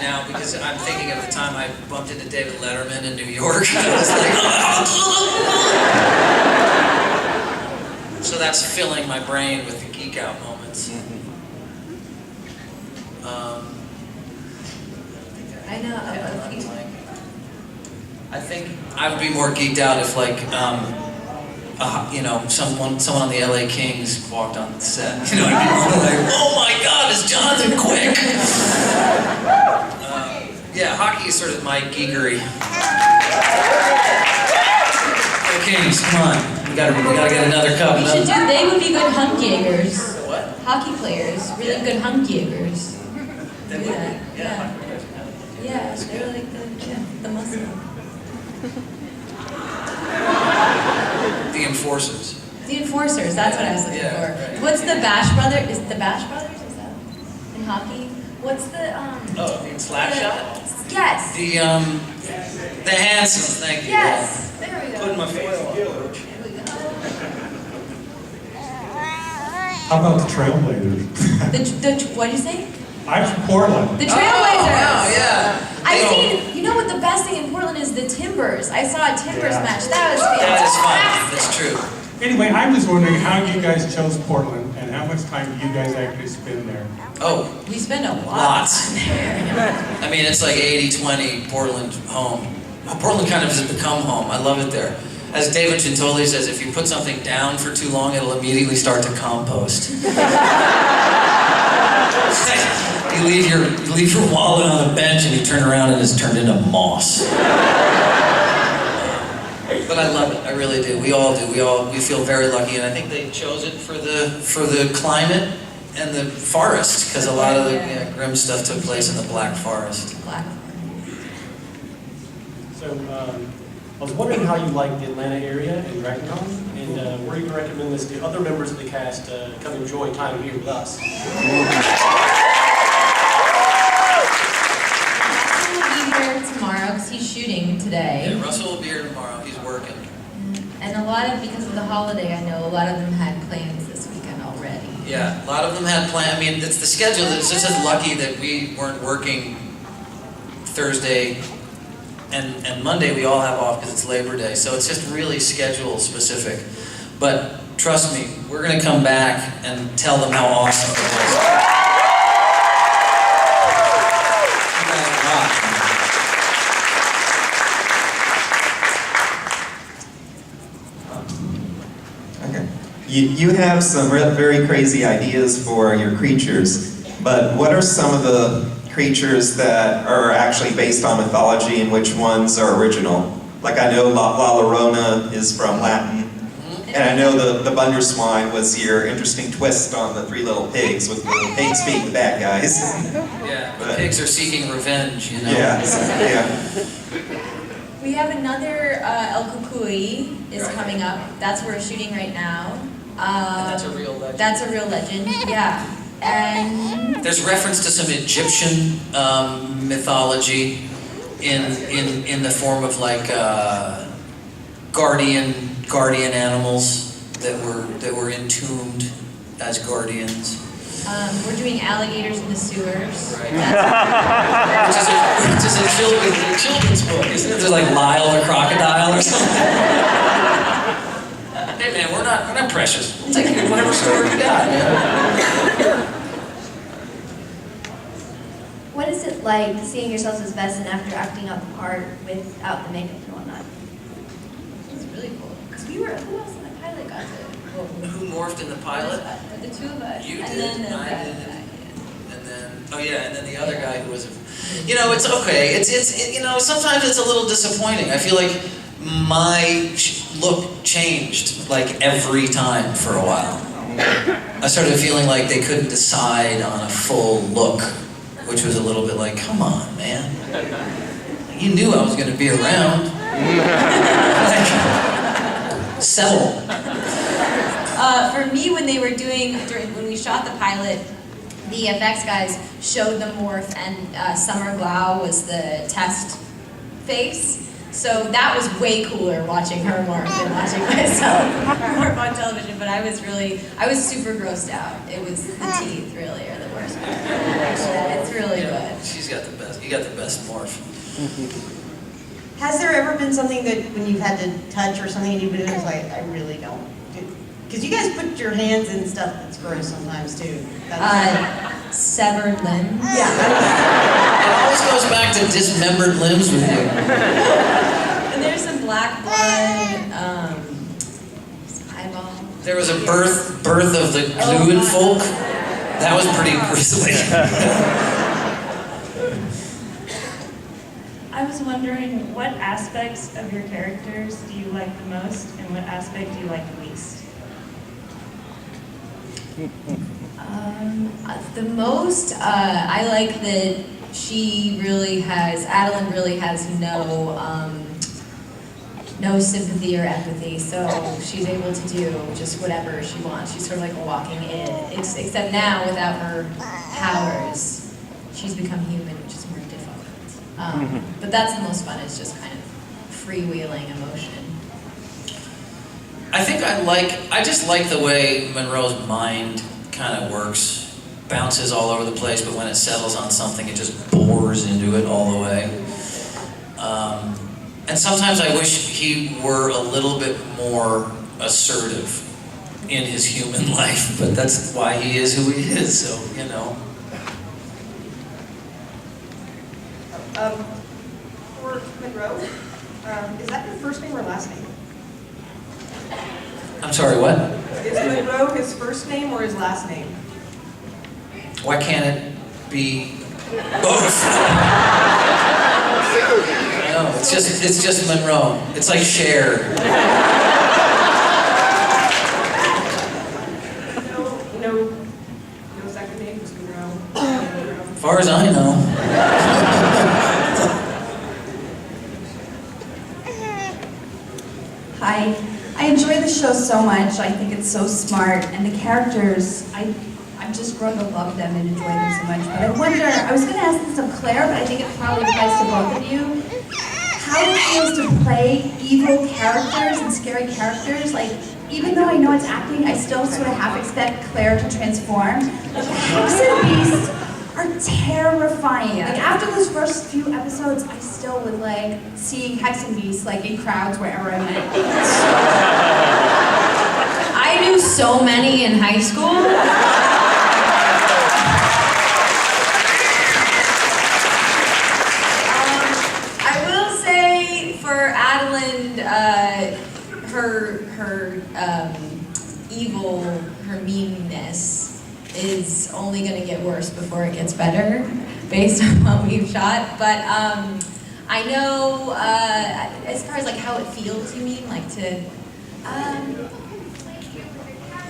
right now because I'm thinking of the time I bumped into David Letterman in New York. I was like, so that's filling my brain with the geek out moments. I know. I think I would be more geeked out if, like, you know, someone on the LA Kings walked on the set. You know, I'd be like, oh my God, it's Jonathan Quick. Yeah, hockey is sort of my geekery. The Kings, come on, we gotta get another cup. You should do. They would be good Hunkjägers. What? Hockey players, really good Hunkjägers. They would be. Yeah. Yeah, they're like the muscle. The Enforcers. The Enforcers, that's what I was looking for. Right. What's the Bash Brothers? Is the Bash Brothers? Is that in hockey? What's the Oh, the Slapshot? Yes. The Hansons, thank you. Yes. There we go. Putting my foil on. There we go. How about the Trailblazers? What'd you say? I'm from Portland. The Trailblazers. Oh, yeah. I've seen, you know what the best thing in Portland is? The Timbers. I saw a Timbers match. That was That is fun. fantastic. That's true. Anyway, I was wondering how you guys chose Portland and how much time do you guys actually spend there? Oh, We spend a lot Lots. of time there. I mean, it's like 80-20 Portland home. Portland kind of has become home. I love it there. As David Chintoli says, if you put something down for too long, it'll immediately start to compost. You leave your wallet on the bench and you turn around and it's turned into moss. But I love it. I really do. We all do. We feel very lucky, and I think they chose it for the climate and the forest, because a lot of the Grimm stuff took place in the Black Forest. Black. So, I was wondering how you like the Atlanta area and DragonCon, and where you can recommend this to other members of the cast to come enjoy time here with us. Russell will be here tomorrow because he's shooting today. Yeah, Russell will be here tomorrow. He's working. And a lot of, because of the holiday, I know a lot of them had plans this weekend already. Yeah, a lot of them had plans. I mean, it's the schedule. It's just lucky that we weren't working Thursday and Monday. We all have off because it's Labor Day. So it's just really schedule specific. But trust me, we're going to come back and tell them how awesome it was. You guys are hot. Okay. You have some very crazy ideas for your creatures, but what are some of the creatures that are actually based on mythology and which ones are original? Like I know La Llorona is from Latin, and I know the Bunderswine was your interesting twist on the Three Little Pigs, with the pigs being the bad guys. Yeah, the pigs are seeking revenge, you know? Yeah, yeah. We have another El Cucuy is Right. coming up. That's where we're shooting right now. And that's a real legend. That's a real legend, yeah. And There's reference to some Egyptian mythology in the form of like guardian animals that were entombed as guardians. we're doing alligators in the sewers. Right. Which is a children's book, isn't it? There's like Lyle the crocodile or something. Hey man, we're not precious. We'll take whatever story you got, man. What is it like seeing yourselves as Bess and after acting out the part without the makeup and whatnot? It's really cool. Because who else in the pilot got to? Who morphed in the pilot? The two of us. You and did, then the I guy. did. And then the other guy who was, you know, it's okay. It's you know, sometimes it's a little disappointing. I feel like my look changed like every time for a while. I started feeling like they couldn't decide on a full look, which was a little bit like, come on, man. You knew I was going to be around. Like, settle. For me, when they were when we shot the pilot, the FX guys showed the morph, and Summer Glau was the test face. So that was way cooler watching her morph than watching myself morph on television. But I was super grossed out. It was the teeth really are the worst part. Yeah, it's really good. She's got the best. You got the best morph. Has there ever been something that when you've had to touch or something and you've been like, I really don't do? Because you guys put your hands in stuff that's gross sometimes too. Severed limbs. Yeah. It always goes back to dismembered limbs with you. And there's some black blood, some eyeball. There was a birth of the Gluin folk. That was pretty grisly. I was wondering, what aspects of your characters do you like the most, and what aspect do you like the least? The most, I like that Adeline really has no sympathy or empathy, so she's able to do just whatever she wants. She's sort of like a walking id. Except now, without her powers, she's become human, which is more difficult. But that's the most fun, it's just kind of freewheeling emotion. I think I just like the way Monroe's mind kind of works. Bounces all over the place, but when it settles on something, it just bores into it all the way. And sometimes I wish he were a little bit more assertive in his human life, but that's why he is who he is, so, you know. For Monroe, is that your first name or last name? I'm sorry, what? Is Monroe his first name or his last name? Why can't it be both? No, it's just Monroe. It's like Cher. No second name, just Monroe. As far as I know. Hi. I enjoy the show so much. I think it's so smart, and the characters, I've just grown to love them and enjoy them so much. But I wonder, I was going to ask this of Claire, but I think it probably applies to both of you. How it feels to play evil characters and scary characters. Like, even though I know it's acting, I still sort of half expect Claire to transform. Like, Hex and Beast are terrifying. Like, after those first few episodes, I still would like seeing Hex and Beast like in crowds wherever I went. I knew so many in high school. I will say for Adeline, her evil, her meanness is only going to get worse before it gets better, based on what we've shot. But I know, as far as like how it feels, you mean, like to.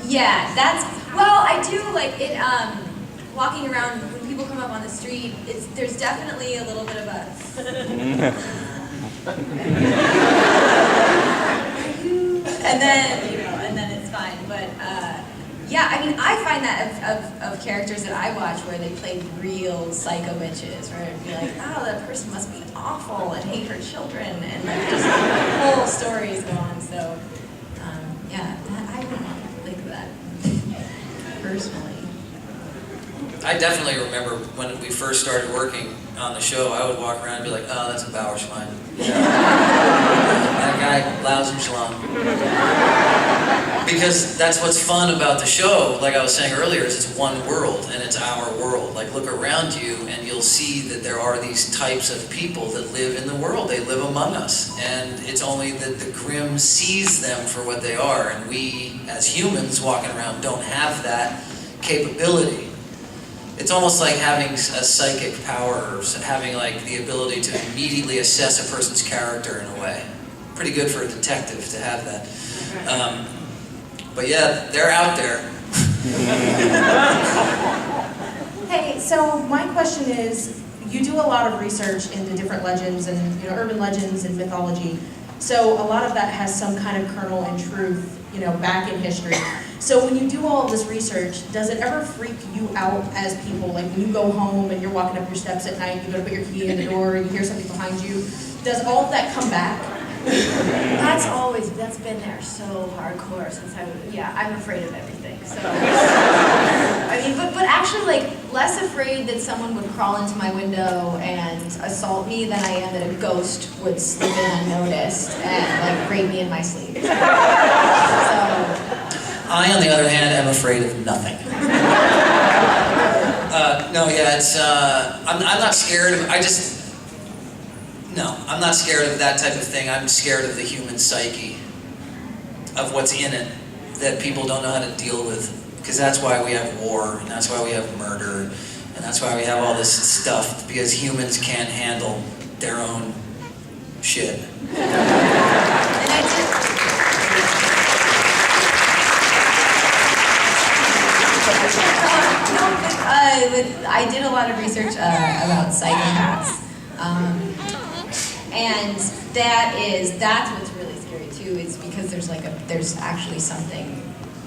Yeah, I do like it, walking around, when people come up on the street, there's definitely a little bit of a, and then it's fine, but, yeah, I mean, I find that of characters that I watch where they play real psycho bitches, where it'd be like, oh, that person must be awful and hate her children, and like just whole stories go on, so, yeah, I don't like that, personally. I definitely remember when we first started working on the show, I would walk around and be like, oh, that's a Bauerschwein. That guy, Lausenschlamm. Because that's what's fun about the show, like I was saying earlier, is it's one world, and it's our world. Like, look around you, and you'll see that there are these types of people that live in the world. They live among us. And it's only that the Grimm sees them for what they are, and we, as humans walking around, don't have that capability. It's almost like having a psychic power, or having like the ability to immediately assess a person's character in a way. Pretty good for a detective to have that. But yeah, they're out there. Hey, so my question is, you do a lot of research into different legends and urban legends and mythology. So a lot of that has some kind of kernel in truth, back in history. So when you do all of this research, does it ever freak you out as people? Like when you go home and you're walking up your steps at night, you go to put your key in the door and you hear something behind you, does all of that come back? That's been there so hardcore since I'm afraid of everything, so. I mean, but actually, like, less afraid that someone would crawl into my window and assault me than I am that a ghost would slip in unnoticed and, like, rape me in my sleep. So. I, on the other hand, am afraid of nothing. I'm not scared of, I'm not scared of that type of thing. I'm scared of the human psyche, of what's in it, that people don't know how to deal with. Because that's why we have war, and that's why we have murder, and that's why we have all this stuff, because humans can't handle their own shit. I did a lot of research about psychopaths. And that's what's really scary too, is because there's actually something,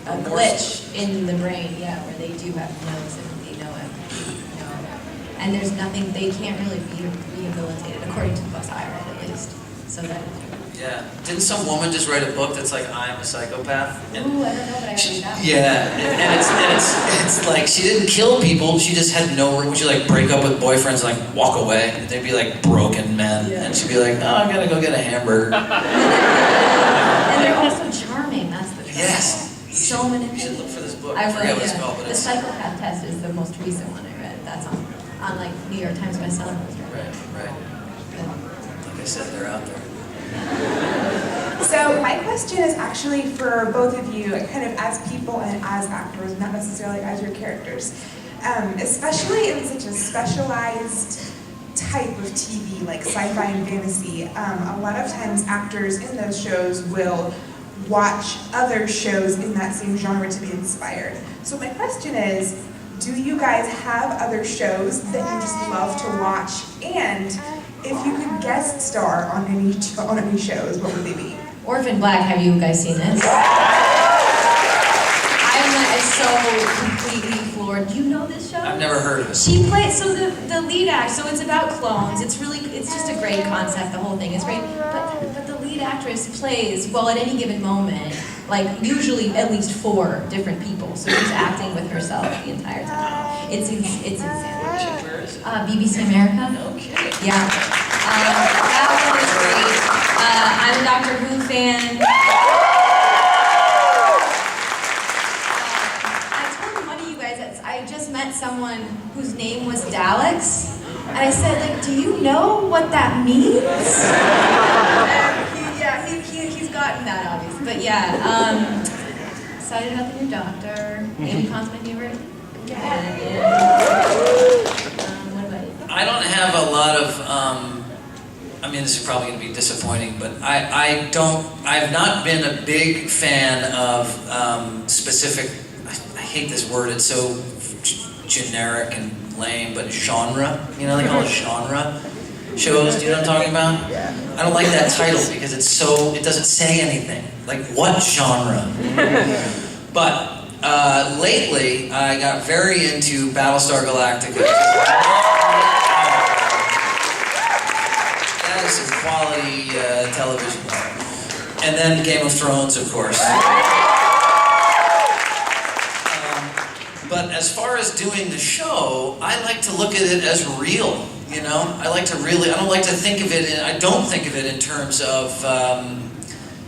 a glitch in the brain, where they do have knows and they know it. And there's nothing, they can't really be rehabilitated, according to the books I read at least. So that. Yeah. Didn't some woman just write a book that's like, I'm a psychopath? And ooh, I don't know, but I read that one. Yeah, and it's like, she didn't kill people, she just had no, would you like break up with boyfriends and like walk away? And they'd be like broken men, and she'd be like, oh, I gotta go get a hamburger. And they're also charming, that's the thing. Yes. So manipulative. You should look for this book. I forget what it's called, but the it's... psychopath test is the most recent one I read. That's on like New York Times bestseller poster. Right. Like I said, they're out there. So my question is actually for both of you, kind of as people and as actors, not necessarily as your characters. Especially in such a specialized type of TV, like sci-fi and fantasy, a lot of times actors in those shows will watch other shows in that same genre to be inspired. So my question is, do you guys have other shows that you just love to watch? And if you could guest star on any shows, what would they be? Orphan Black, have you guys seen this? I'm so completely floored. Do you know this show? I've never heard of it. She plays, so the lead act, so it's about clones. It's just a great concept, the whole thing is great. But the lead actress plays, well, at any given moment, like usually at least 4 different people. So she's acting with herself the entire time. It's insane. Where is it? BBC America. Okay. Yeah. That one was great. I'm a Doctor Who fan. I told one of you guys that I just met someone whose name was Daleks. And I said, like, do you know what that means? He's gotten that, obviously. But yeah, excited about the new Doctor. Amy Pond's my favorite. Yeah. What about you? I don't have a lot of, I mean, this is probably going to be disappointing, but I've not been a big fan of specific, I hate this word, it's so generic and lame, but genre, they call it genre shows, do you know what I'm talking about? Yeah. I don't like that title because it doesn't say anything. Like, what genre? But lately, I got very into Battlestar Galactica. That is some quality television. And then Game of Thrones, of course. But as far as doing the show, I like to look at it as real, I don't like to think of it, I don't think of it in terms of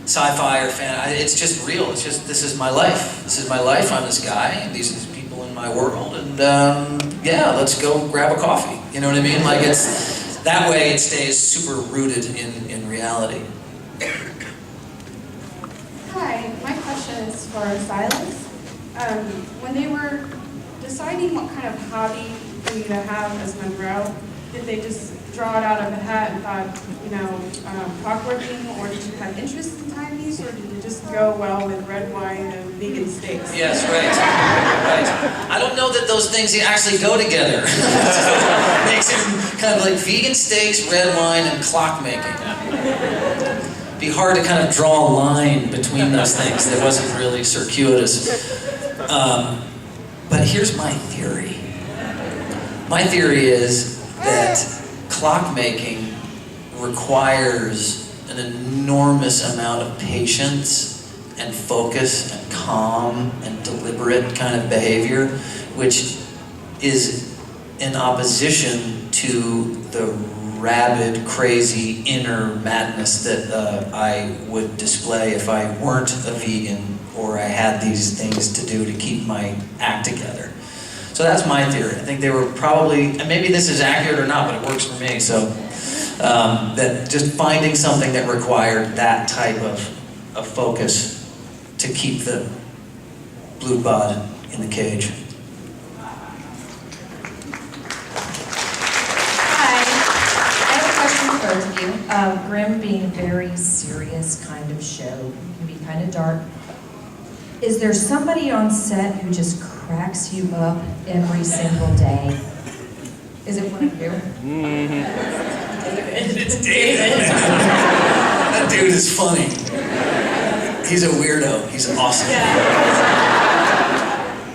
sci-fi or fan. It's just real. It's just, this is my life. This is my life. I'm this guy, and these are the people in my world, and let's go grab a coffee. You know what I mean? Like, it's, that way it stays super rooted in reality. Hi, my question is for Silas. When they were deciding what kind of hobby for you to have as Monroe, did they just draw it out of a hat and thought, clockworking, or did you have interest in timepiece, or did it just go well with red wine and vegan steaks? Yes, right. I don't know that those things actually go together. Makes it kind of like vegan steaks, red wine, and clock making. be hard to kind of draw a line between those things that wasn't really circuitous. But here's my theory. My theory is that clockmaking requires an enormous amount of patience and focus and calm and deliberate kind of behavior, which is in opposition to the rabid, crazy inner madness that I would display if I weren't a vegan or I had these things to do to keep my act together. So that's my theory. I think they were probably, and maybe this is accurate or not, but it works for me, so that just finding something that required that type of focus to keep the blue bod in the cage. Both of you. Grimm being a very serious kind of show, can be kind of dark. Is there somebody on set who just cracks you up every single day? Is it one of you? It's David. That dude is funny. He's a weirdo. He's awesome. Yeah.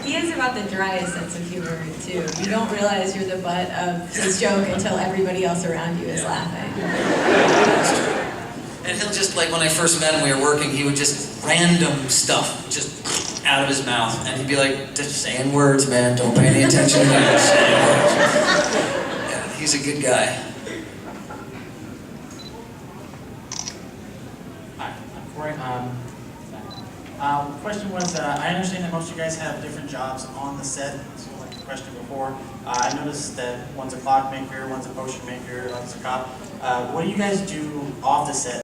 He is about the driest sense of humor, too. You don't realize you're the butt of his joke until everybody else around you is laughing. And he'll just, like, when I first met him, we were working, he would just random stuff just out of his mouth. And he'd be like, just saying words, man. Don't pay any attention to me. Just saying words. Yeah, he's a good guy. Hi, I'm Corey. Question was, I understand that most of you guys have different jobs on the set, so like the question before. I noticed that one's a clockmaker, one's a potion maker, one's a cop. What do you guys do off the set